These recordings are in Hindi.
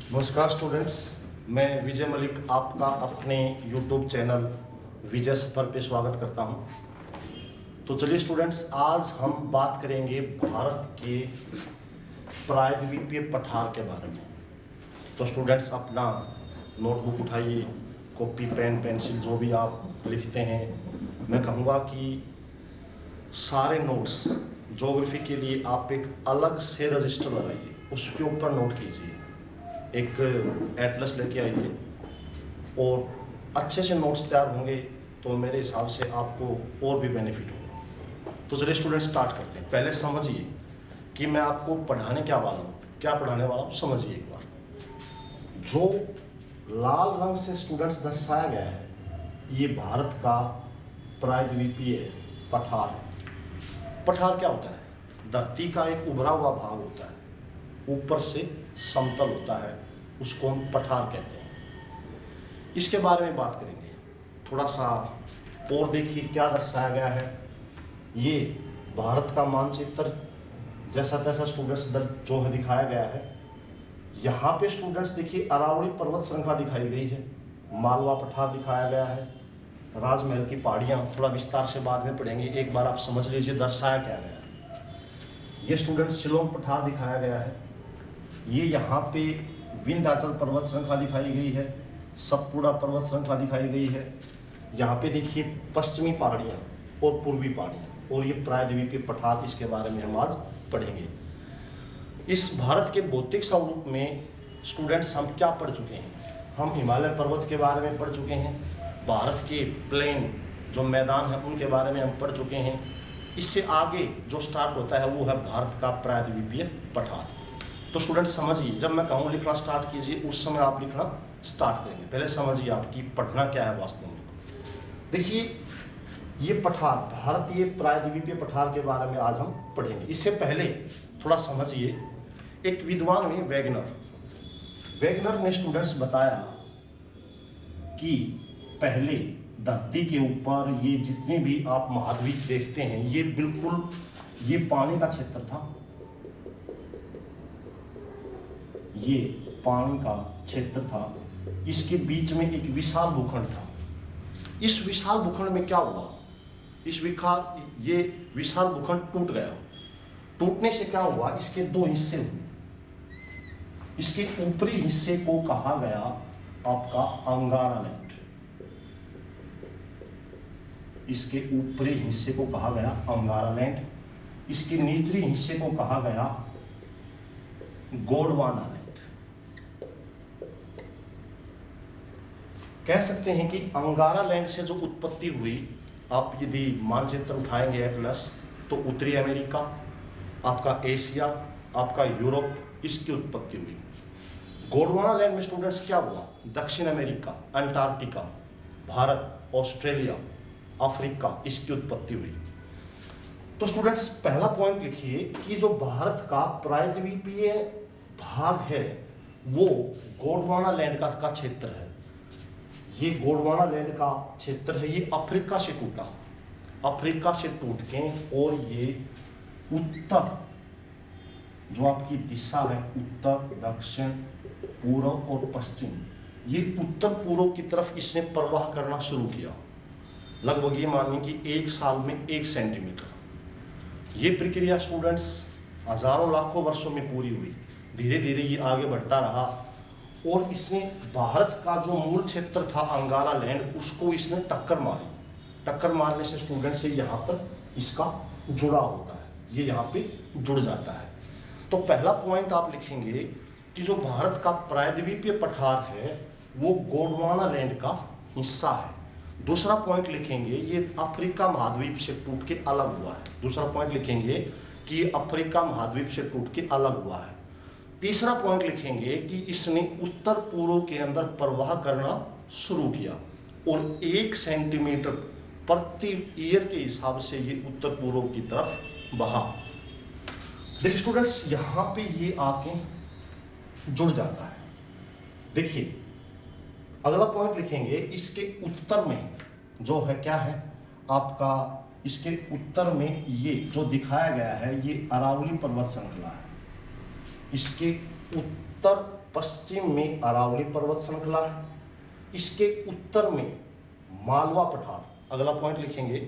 नमस्कार स्टूडेंट्स, मैं विजय मलिक आपका अपने YouTube चैनल विजय सफर पे स्वागत करता हूं। तो चलिए स्टूडेंट्स, आज हम बात करेंगे भारत के प्रायद्वीपीय पठार के बारे में। तो स्टूडेंट्स अपना नोटबुक उठाइए, कॉपी पेन पेंसिल जो भी आप लिखते हैं, मैं कहूँगा कि सारे नोट्स ज्योग्राफी के लिए आप एक अलग से रजिस्टर लगाइए, उसके ऊपर नोट कीजिए, एक एटलस लेके आइए और अच्छे से नोट्स तैयार होंगे तो मेरे हिसाब से आपको और भी बेनिफिट होगा। तो चलिए स्टूडेंट स्टार्ट करते हैं। पहले समझिए कि मैं आपको पढ़ाने क्या पढ़ाने वाला हूँ। समझिए एक बार, जो लाल रंग से स्टूडेंट्स दर्शाया गया है ये भारत का प्रायद्वीपीय पठार है। पठार क्या होता है? धरती का एक उभरा हुआ भाग होता है, ऊपर से समतल होता है, उसको हम पठार कहते हैं। इसके बारे में बात करेंगे थोड़ा सा और। देखिए क्या दर्शाया गया है, ये भारत का मानचित्र जैसा तैसा स्टूडेंट्स जो है दिखाया गया है। यहाँ पे स्टूडेंट्स देखिए अरावली पर्वत श्रृंखला दिखाई गई है, मालवा पठार दिखाया गया है, राजमहल की पहाड़ियाँ थोड़ा विस्तार से बाद में पढ़ेंगे। एक बार आप समझ लीजिए दर्शाया क्या गया है। ये स्टूडेंट्स शिलोंग पठार दिखाया गया है, ये यहाँ पे विंध्याचल पर्वत श्रृंखला दिखाई गई है, सतपुड़ा पर्वत श्रृंखला दिखाई गई है। यहाँ पे देखिए पश्चिमी पहाड़ियाँ और पूर्वी पहाड़ियाँ, और ये प्रायद्वीपीय पठार, इसके बारे में हम आज पढ़ेंगे। इस भारत के भौतिक स्वरूप में स्टूडेंट्स हम क्या पढ़ चुके हैं? हम हिमालय पर्वत के बारे में पढ़ चुके हैं, भारत के प्लेन जो मैदान है उनके बारे में हम पढ़ चुके हैं। इससे आगे जो स्टार्ट होता है वो है भारत का प्रायद्वीपीय पठार। तो स्टूडेंट्स समझिए, जब मैं कहूँ लिखना स्टार्ट कीजिए उस समय आप लिखना स्टार्ट करेंगे। पहले समझिए आपकी पढ़ना क्या है वास्तव में। देखिए ये पठार, भारतीय प्रायद्वीपीय पठार के बारे में आज हम पढ़ेंगे। इससे पहले थोड़ा समझिए, एक विद्वान हुए वेगनर ने स्टूडेंट्स बताया कि पहले धरती के ऊपर ये जितने भी आप महाद्वीप देखते हैं ये बिल्कुल ये पानी का क्षेत्र था, ये पानी का क्षेत्र था। इसके बीच में एक विशाल भूखंड था। इस विशाल भूखंड में क्या हुआ, ये विशाल भूखंड टूट गया। टूटने से क्या हुआ, इसके दो हिस्से हुए। इसके ऊपरी हिस्से को कहा गया आपका अंगारा लैंड, इसके ऊपरी हिस्से को कहा गया अंगारा लैंड, इसके निचले हिस्से को कहा गया गोंडवाना लैंड। कह सकते हैं कि अंगारा लैंड से जो उत्पत्ति हुई, आप यदि मानचित्र उठाएंगे एटलस, तो उत्तरी अमेरिका, आपका एशिया, आपका यूरोप, इसकी उत्पत्ति हुई। गोंडवाना लैंड में स्टूडेंट्स क्या हुआ, दक्षिण America, Antarctica, Bharat, Australia, Africa, इसकी उत्पत्ति हुई। तो स्टूडेंट्स पहला पॉइंट लिखिए कि जो भारत का प्रायद्वीपीय भाग है वो गोंडवाना लैंड का क्षेत्र है। ये गोंडवाना लैंड का क्षेत्र है, ये अफ्रीका से टूटा, अफ्रीका से टूट के, और ये उत्तर जो आपकी दिशा है, उत्तर, दक्षिण, पूर्व और पश्चिम, ये उत्तर पूर्व की तरफ इसने प्रवाह करना शुरू किया। लगभग ये मानिए कि एक साल में 1 सेंटीमीटर। ये प्रक्रिया स्टूडेंट्स हजारों लाखों वर्षों में पूरी हुई। धीरे धीरे ये आगे बढ़ता रहा और इसने भारत का जो मूल क्षेत्र था अंगारा लैंड, उसको इसने टक्कर मारी। टक्कर मारने से स्टूडेंट्स से यहाँ पर इसका जुड़ा होता है, ये यहाँ पे जुड़ जाता है। तो पहला पॉइंट आप लिखेंगे कि जो भारत का प्रायद्वीपीय पठार है वो गोंडवाना लैंड का हिस्सा है। दूसरा पॉइंट लिखेंगे ये अफ्रीका महाद्वीप से टूट के अलग हुआ है। दूसरा पॉइंट लिखेंगे कि ये अफ्रीका महाद्वीप से टूट के अलग हुआ है। तीसरा पॉइंट लिखेंगे कि इसने उत्तर पूर्व के अंदर प्रवाह करना शुरू किया और 1 सेंटीमीटर प्रति ईयर के हिसाब से ये उत्तर पूर्व की तरफ बहा। देखिए स्टूडेंट्स यहाँ पे ये आके जुड़ जाता है। देखिए अगला पॉइंट लिखेंगे, इसके उत्तर में जो है क्या है आपका, इसके उत्तर में ये जो दिखाया गया है ये अरावली पर्वत श्रृंखला है। इसके उत्तर पश्चिम में अरावली पर्वत श्रृंखला है, इसके उत्तर में मालवा पठार, अगला पॉइंट लिखेंगे,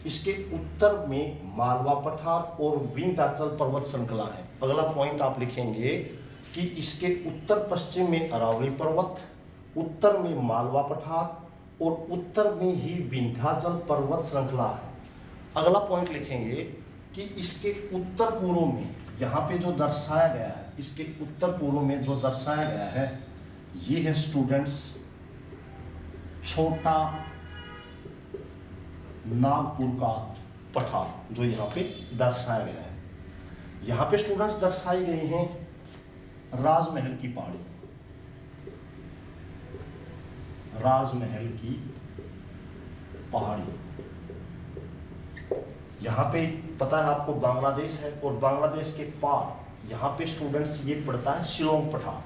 इसके उत्तर में मालवा पठार और विंध्याचल पर्वत श्रृंखला है। अगला पॉइंट आप लिखेंगे कि इसके उत्तर पश्चिम में अरावली पर्वत, उत्तर में मालवा पठार और उत्तर में ही विंध्याचल पर्वत श्रृंखला है। अगला पॉइंट लिखेंगे कि इसके उत्तर पूर्व में, यहाँ पे जो दर्शाया गया है, इसके उत्तर पूर्व में जो दर्शाया गया है, ये है स्टूडेंट्स छोटा नागपुर का पठार, जो यहाँ पे दर्शाया गया है। यहाँ पे स्टूडेंट्स दर्शाई गई हैं राजमहल की पहाड़ी, राजमहल की पहाड़ी। यहाँ पे पता है आपको बांग्लादेश है, और बांग्लादेश के पार यहाँ पे स्टूडेंट्स ये पड़ता है शिलोंग पठार,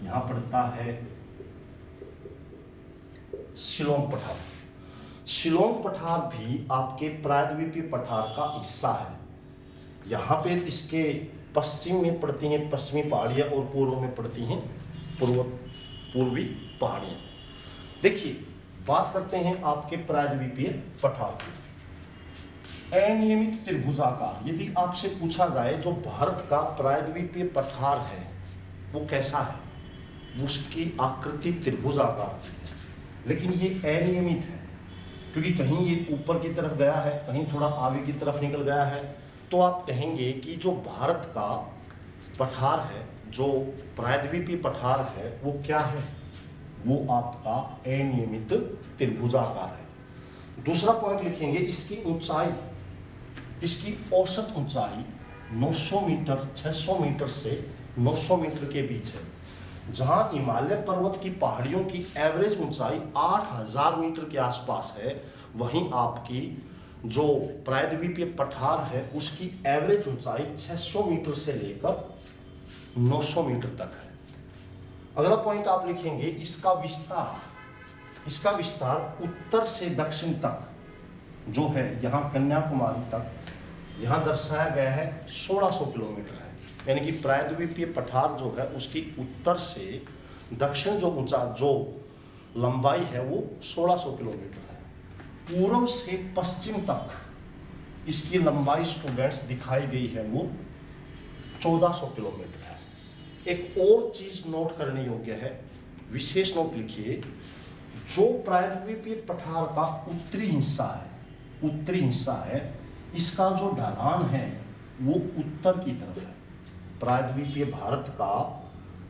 यहाँ पड़ता है शिलोंग पठार। शिलोंग पठार भी आपके प्रायद्वीपीय पठार का हिस्सा है। यहाँ पे इसके पश्चिम में पड़ती हैं पश्चिमी पहाड़ियाँ और पूर्व में पड़ती हैं पूर्वी पहाड़ियाँ। देखिए, बात करते हैं आपके प्रायद्वीपीय पठार की। अनियमित त्रिभुजाकार, यदि आपसे पूछा जाए जो भारत का प्रायद्वीपीय पठार है वो कैसा है, उसकी आकृति त्रिभुजाकार की है, लेकिन ये अनियमित है, क्योंकि कहीं ये ऊपर की तरफ गया है, कहीं थोड़ा आगे की तरफ निकल गया है। तो आप कहेंगे कि जो भारत का पठार है, जो प्रायद्वीपीय पठार है, वो क्या है, वो आपका अनियमित त्रिभुजाकार है। दूसरा पॉइंट लिखेंगे, इसकी ऊंचाई, इसकी औसत ऊंचाई 900 मीटर, 600 मीटर से 900 मीटर के बीच है। जहां हिमालय पर्वत की पहाड़ियों की एवरेज ऊंचाई 8000 मीटर के आसपास है, वहीं आपकी जो प्रायद्वीपीय पठार है उसकी एवरेज ऊंचाई 600 मीटर से लेकर 900 मीटर तक है। अगला पॉइंट आप लिखेंगे, इसका विस्तार, इसका विस्तार उत्तर से दक्षिण तक जो है, यहाँ कन्याकुमारी तक, यहाँ दर्शाया गया है 1600 किलोमीटर है। यानी कि प्रायद्वीपीय पठार जो है उसकी उत्तर से दक्षिण जो लंबाई है वो 1600 किलोमीटर है। पूर्व से पश्चिम तक इसकी लंबाई स्टूडेंट्स दिखाई गई है वो 1400 किलोमीटर है। एक और चीज नोट करने योग्य है, विशेष नोट लिखिए, जो प्रायद्वीपीय पठार का उत्तरी हिस्सा है, इसका जो ढलान है वो उत्तर की तरफ है। प्रायद्वीपीय भारत का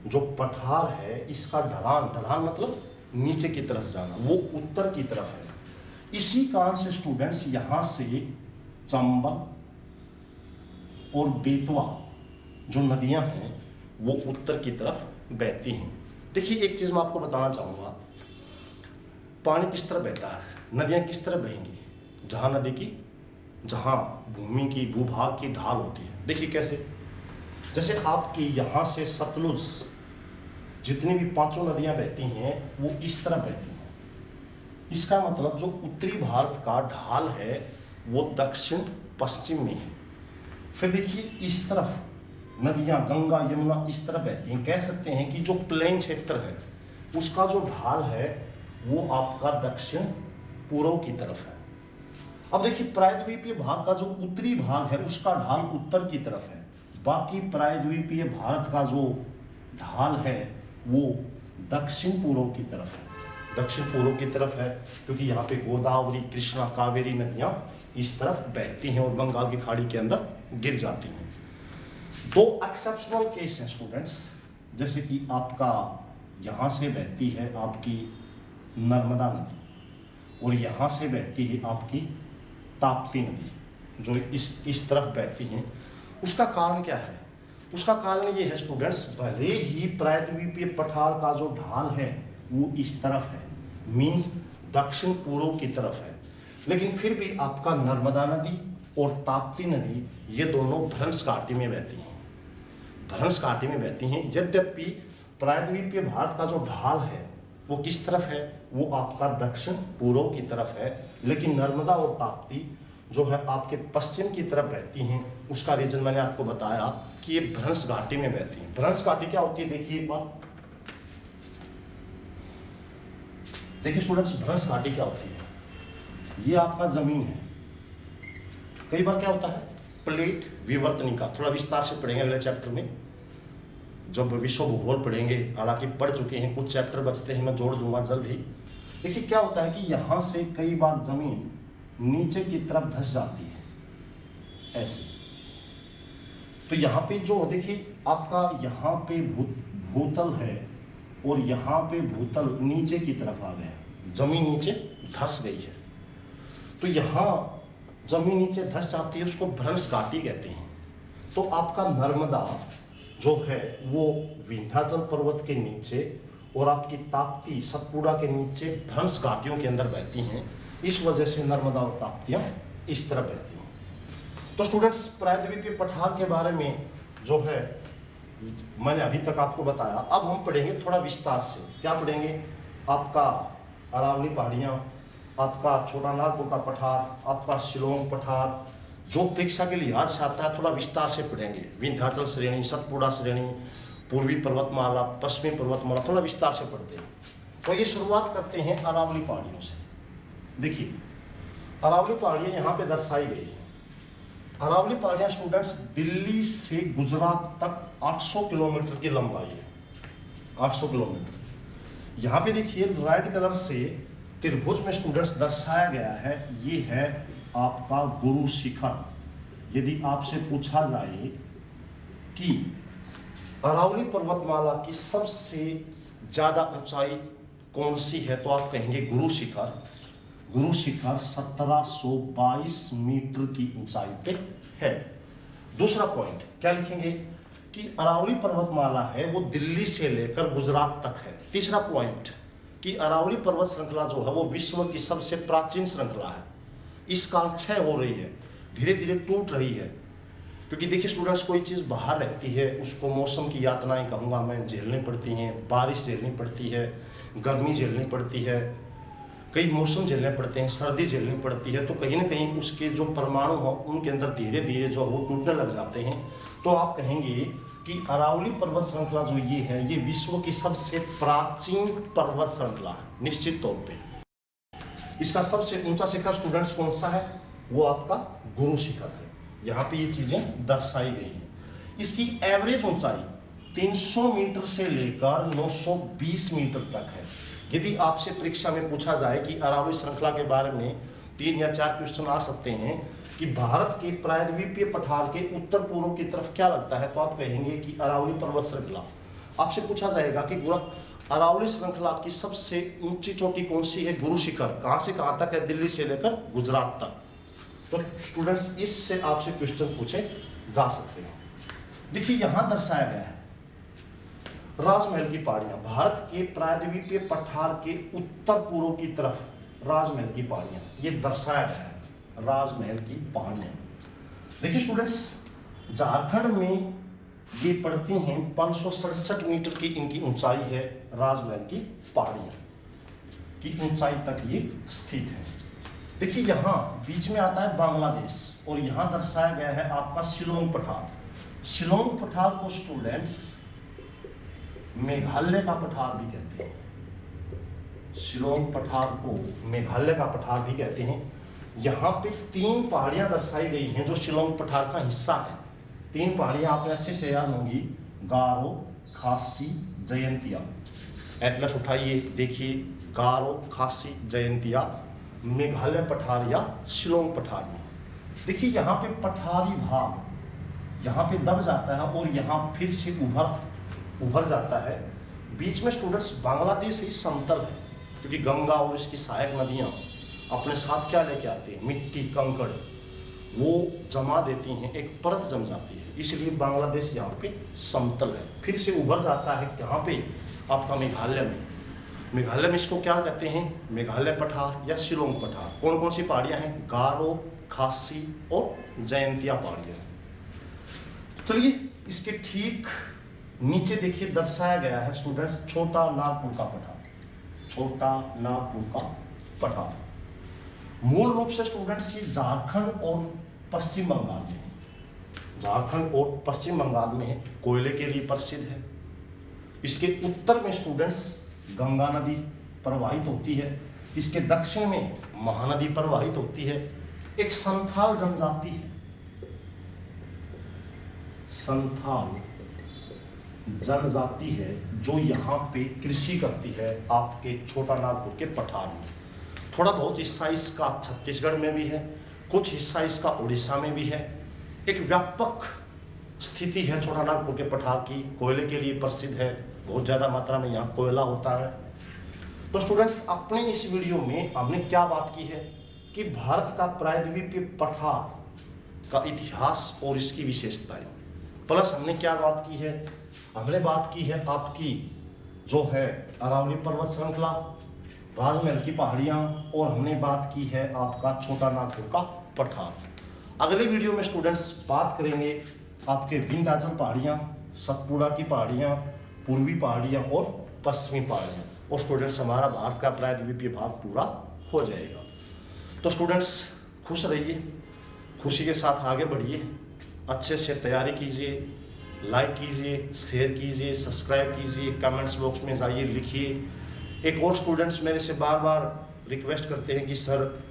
जो पठार है, इसका ढलान मतलब नीचे की तरफ जाना, वो उत्तर की तरफ है। इसी कारण से स्टूडेंट्स यहाँ से चंबल और बेतवा जो नदियाँ हैं वो उत्तर की तरफ बहती हैं। देखिए, एक चीज़ मैं आपको बताना चाहूँगा, पानी किस तरह बहता है, नदियाँ किस तरह बहेंगी, जहाँ भूमि की, भूभाग की ढाल होती है। देखिए कैसे, जैसे आपकी यहाँ से सतलुज, जितनी भी 5 नदियाँ बहती हैं वो इस तरह बहती हैं। इसका मतलब जो उत्तरी भारत का ढाल है वो दक्षिण पश्चिम में है। फिर देखिए, इस तरफ नदियाँ गंगा यमुना इस तरह बहती हैं। कह सकते हैं कि जो प्लेन क्षेत्र है उसका जो ढाल है वो आपका दक्षिण पूर्व की तरफ है। अब देखिए, प्रायद्वीपीय भाग का जो उत्तरी भाग है उसका ढाल उत्तर की तरफ है, बाकी प्रायद्वीपीय भारत का जो ढाल है वो दक्षिण पूर्व की तरफ है, दक्षिण पूर्व की तरफ है, क्योंकि यहाँ पे गोदावरी, कृष्णा, कावेरी नदियाँ इस तरफ बहती हैं और बंगाल की खाड़ी के अंदर गिर जाती हैं। 2 एक्सेप्शनल केस हैं स्टूडेंट्स, जैसे कि आपका यहाँ से बहती है आपकी नर्मदा नदी और यहाँ से बहती है आपकी ताप्ती नदी, जो इस तरफ बहती हैं। उसका कारण क्या है? उसका कारण ये है स्टूडेंट्स, भले ही प्रायद्वीपीय पठार का जो ढाल है वो इस तरफ है, मीन्स दक्षिण पूर्व की तरफ है, लेकिन फिर भी आपका नर्मदा नदी और ताप्ती नदी ये दोनों भ्रंश घाटी में बहती हैं, भ्रंश घाटी में बहती हैं। यद्यपि प्रायद्वीपीय भारत का जो ढाल है वो किस तरफ है, वो आपका दक्षिण पूर्व की तरफ है, लेकिन नर्मदा और ताप्ती जो है आपके पश्चिम की तरफ बहती हैं, उसका रीजन मैंने आपको बताया कि ये भ्रंश घाटी में बहती हैं। भ्रंश घाटी क्या होती है, देखिए एक बार, देखिए स्टूडेंट्स, भ्रंश घाटी क्या होती है, ये आपका जमीन है। कई बार क्या होता है, प्लेट विवर्तनिका, थोड़ा विस्तार से पढ़ेंगे अगले चैप्टर में, जब विश्व भूगोल पढ़ेंगे, हालांकि पढ़ चुके हैं, कुछ चैप्टर बचते हैं, मैं जोड़ दूंगा जल्द ही। देखिए क्या होता है कि यहाँ से कई बार जमीन नीचे की तरफ धंस जाती है ऐसे। तो यहाँ पे जो देखिए आपका यहाँ पे भूतल है और यहाँ पे भूतल नीचे की तरफ आ गया, जमीन नीचे धंस गई है। तो यहाँ जमीन नीचे धंस जाती है, उसको भ्रंश घाटी कहते हैं। तो आपका नर्मदा जो है वो विंध्याचल पर्वत के नीचे और आपकी ताप्ती सतपुड़ा के नीचे भ्रंश घाटियों के अंदर बहती हैं। इस वजह से नर्मदा और ताप्तियां इस तरह बहती हैं। तो स्टूडेंट्स, प्रायद्वीपीय पठार के बारे में जो है मैंने अभी तक आपको बताया। अब हम पढ़ेंगे थोड़ा विस्तार से। क्या पढ़ेंगे, आपका अरावली पहाड़ियाँ, आपका छोटा नागपुर का पठार, आपका शिलोंग पठार, जो परीक्षा के लिहाज से आता है थोड़ा विस्तार से पढ़ेंगे। विंध्याचल श्रेणी, सतपुड़ा श्रेणी, पूर्वी पर्वतमाला, पश्चिमी पर्वतमाला, थोड़ा विस्तार से पढ़ते हैं। तो ये शुरुआत करते हैं अरावली पहाड़ियों से। देखिए अरावली पहाड़ियाँ यहाँ पे दर्शाई गई है। अरावली पहाड़ियाँ स्टूडेंट्स दिल्ली से गुजरात तक 800 किलोमीटर की लंबाई है, 800 किलोमीटर। यहाँ पे देखिए रेड कलर से त्रिभुज में स्टूडेंट्स दर्शाया गया है, ये है आपका गुरु शिखर। यदि आपसे पूछा जाए कि अरावली पर्वतमाला की सबसे ज्यादा ऊंचाई कौन सी है, तो आप कहेंगे गुरु शिखर। गुरु शिखर 1722 मीटर की ऊंचाई पे है। दूसरा पॉइंट क्या लिखेंगे कि अरावली पर्वतमाला है वो दिल्ली से लेकर गुजरात तक है। तीसरा पॉइंट कि अरावली पर्वत श्रृंखला जो है वो विश्व की सबसे प्राचीन श्रृंखला है। इस काल क्षय हो रही है, धीरे धीरे टूट रही है। क्योंकि देखिए स्टूडेंट्स, कोई चीज़ बाहर रहती है उसको मौसम की यातनाएं कहूँगा मैं झेलनी पड़ती हैं। बारिश झेलनी पड़ती है, गर्मी झेलनी पड़ती है, कई मौसम झेलने पड़ते हैं, सर्दी झेलनी पड़ती है। तो कहीं ना कहीं उसके जो परमाणु हो उनके अंदर धीरे धीरे जो वो टूटने लग जाते हैं। तो आप कहेंगे कि अरावली पर्वत श्रृंखला जो ये है ये विश्व की सबसे प्राचीन पर्वत श्रृंखला है निश्चित तौर पे। इसका सबसे ऊंचा शिखर स्टूडेंट्स कौन सा है, वो आपका गुरु शिखर है। यहाँ पे ये चीजें दर्शाई गई हैं। इसकी एवरेज ऊंचाई 300 मीटर से लेकर 920 मीटर तक है। यदि आपसे परीक्षा में पूछा जाए कि अरावली श्रृंखला के बारे में 3 या 4 क्वेश्चन आ सकते हैं कि भारत के प्रायद्वीपीय पठार के उत्तर पूर्व की तरफ क्या लगता है, तो आप कहेंगे कि अरावली पर्वत श्रृंखला। आपसे पूछा जाएगा कि अरावली श्रृंखला की सबसे ऊंची चोटी कौन सी है, गुरु शिखर, कहां से कहां तक है, दिल्ली से लेकर गुजरात तक। तो स्टूडेंट्स इससे आपसे क्वेश्चन पूछे जा सकते हैं। देखिए यहां दर्शाया गया है राजमहल की पहाड़ियां, भारत के प्रायद्वीपीय पठार के उत्तर पूर्व की तरफ राजमहल की पहाड़ियां, ये दर्शाया गया है राजमहल की पहाड़ियां। देखिए स्टूडेंट्स, झारखंड में ये पड़ती हैं 567 मीटर की इनकी ऊंचाई है। राजमहल की पहाड़ियां की ऊंचाई तक ये स्थित है। देखिए यहाँ बीच में आता है बांग्लादेश और यहाँ दर्शाया गया है आपका शिलोंग पठार। शिलोंग पठार को स्टूडेंट्स मेघालय का पठार भी कहते हैं। शिलोंग पठार को मेघालय का पठार भी कहते हैं। यहाँ पे 3 पहाड़ियां दर्शाई गई हैं जो शिलोंग पठार का हिस्सा है। 3 पहाड़ियां आपने अच्छे से याद होंगी, गारो, खासी, जयंतिया। एटलस उठाइए, देखिए गारो, खासी, जयंतिया मेघालय पठार या शिलोंग पठार में। देखिए यहाँ पे पठारी भाग यहाँ पे दब जाता है और यहाँ फिर से उभर जाता है। बीच में स्टूडेंट्स बांग्लादेश ही समतल है, क्योंकि गंगा और इसकी सहायक नदियाँ अपने साथ क्या लेके आती हैं, मिट्टी, कंकड़, वो जमा देती हैं, एक परत जम जाती है, इसलिए बांग्लादेश यहाँ पे समतल है। फिर से उभर जाता है कहाँ पे, आपका मेघालय में। मेघालय में इसको क्या कहते हैं, मेघालय पठार या शिलोंग पठार। कौन कौन सी पहाड़ियाँ हैं, गारो, खासी और जयंतिया पहाड़ियाँ। चलिए इसके ठीक नीचे देखिए दर्शाया गया है स्टूडेंट्स छोटा नागपुर का पठार। छोटा नागपुर का पठार मूल रूप से स्टूडेंट्स ये झारखंड और पश्चिम बंगाल में है। झारखंड और पश्चिम बंगाल में है, कोयले के लिए प्रसिद्ध है। इसके उत्तर में स्टूडेंट्स गंगा नदी प्रवाहित होती है, इसके दक्षिण में महानदी प्रवाहित होती है। एक संथाल जनजाति है, संथाल जनजाति है जो यहाँ पे कृषि करती है आपके छोटा नागपुर के पठार में। थोड़ा बहुत हिस्सा इसका छत्तीसगढ़ में भी है, कुछ हिस्सा इसका उड़ीसा में भी है। एक व्यापक स्थिति है छोटा नागपुर के पठार की, कोयले के लिए प्रसिद्ध है, बहुत ज़्यादा मात्रा में यहाँ कोयला होता है। तो स्टूडेंट्स अपने इस वीडियो में हमने क्या बात की है कि भारत का प्रायद्वीपीय पठार का इतिहास और इसकी विशेषताएं, प्लस हमने क्या बात की है, हमने बात की है आपकी जो है अरावली पर्वत श्रृंखला, राजमहल की पहाड़ियाँ, और हमने बात की है आपका छोटा नागपुर का पठार। अगले वीडियो में स्टूडेंट्स बात करेंगे आपके विंध्याचल पहाड़ियाँ, सतपुड़ा की पहाड़ियाँ, पूर्वी पहाड़ियाँ और पश्चिमी पहाड़ियाँ, और स्टूडेंट्स हमारा भारत का प्रायद्वीपीय भाग पूरा हो जाएगा। तो स्टूडेंट्स खुश रहिए, खुशी के साथ आगे बढ़िए, अच्छे से तैयारी कीजिए, लाइक कीजिए, शेयर कीजिए, सब्सक्राइब कीजिए, कमेंट्स बॉक्स में जाइए, लिखिए। एक और स्टूडेंट्स मेरे से बार बार रिक्वेस्ट करते हैं कि सर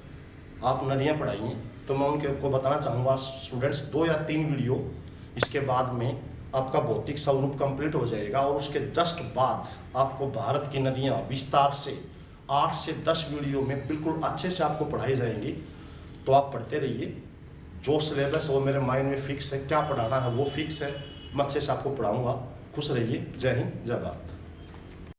आप नदियाँ पढ़ाइए, तो मैं उनको बताना चाहूँगा स्टूडेंट्स 2 या 3 वीडियो इसके बाद में आपका भौतिक स्वरूप कंप्लीट हो जाएगा, और उसके जस्ट बाद आपको भारत की नदियाँ विस्तार से 8 से 10 वीडियो में बिल्कुल अच्छे से आपको पढ़ाई जाएंगी। तो आप पढ़ते रहिए, जो सिलेबस है वो मेरे माइंड में फिक्स है, क्या पढ़ाना है वो फिक्स है, मैं अच्छे से आपको पढ़ाऊँगा। खुश रहिए, जय हिंद, जय भारत।